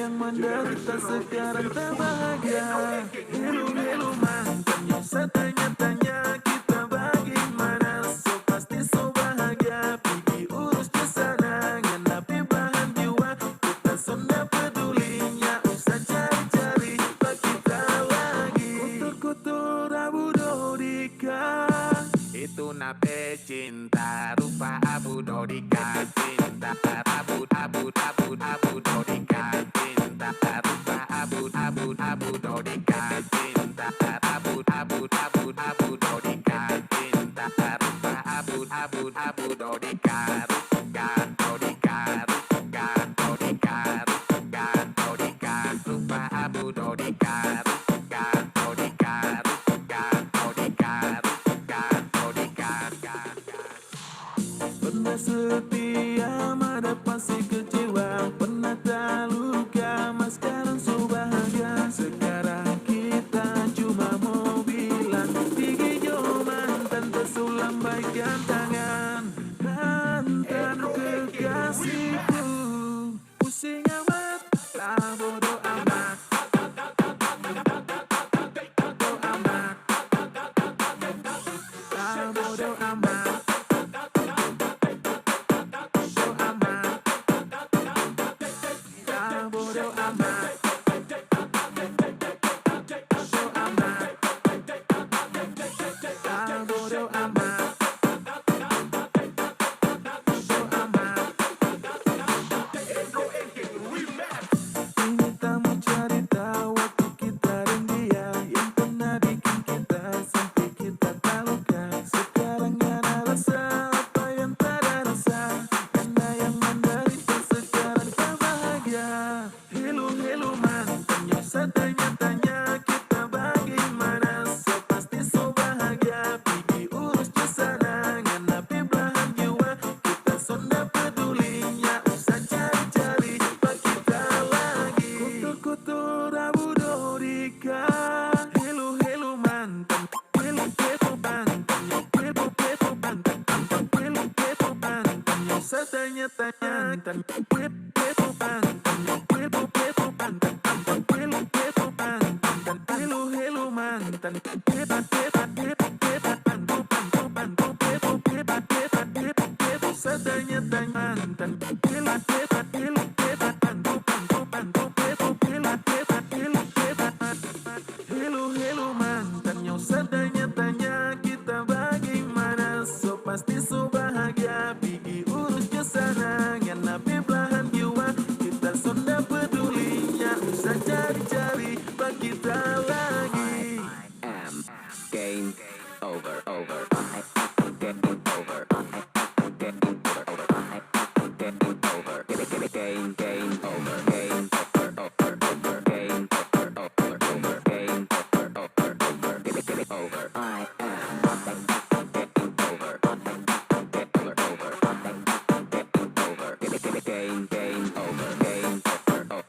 yang menderita sekarang tak bahagia. Hello, hello mantannya, saya tanya-tanya kita bagaimana. So pasti so bahagia, pergi urus di sana. Ngenapi bahan jiwa, kita sonda pedulinya. Usah cari-cari, pak kita lagi. Kutur-kutur Abu Dodika, itu nape cinta rupa Abu Dodika. Cinta Abu Dodika. Cinta rupa Abu Dodika. Cinta Abu Dodika. Cinta rupa Abu Dodika. Ruga Dodika. Ruga Dodika. Ruga Dodika. Rupa Abu Dodika. Ruga Dodika. Ruga Dodika. Ruga Dodika. Pernah setia, ada pasti kecewa. Pernah tak luka, mas sekarang so bahagia. Sekarang kita cuma mau bilang pergi jauh mantan, tersulam baikkan tangan. Mantan kekasihku, pusing amat, lah bodoh amat. Bodoh amat, lah bodoh amat. Bodoh amat, bodoh amat, bodoh amat, bodoh amat. Ini tak mau cari tahu waktu kita dan dia yang pernah bikin kita sampai kita tak luka. Sekarang ada rasa apa yang tak ada rasa, karena yang menderita sekarang tak bahagia. Hello, hello mantannya, saya tanya-tanya kita bagaimana. So pasti so bahagia, pergi urus di sana. Ngenapi belahan jiwa, kita sonda pedulinya. Usah cari-cari, pak kita lagi. Kutur-kutur Abu Dodika. Hello, hello mantan. Hello, hello mantannya. Hello, hello mantan. Hello, hello mantannya, saya tanya-tanya. Hello mantannya. Hello, hello mantan. Hello, hello mantan. Hello, hello mantan.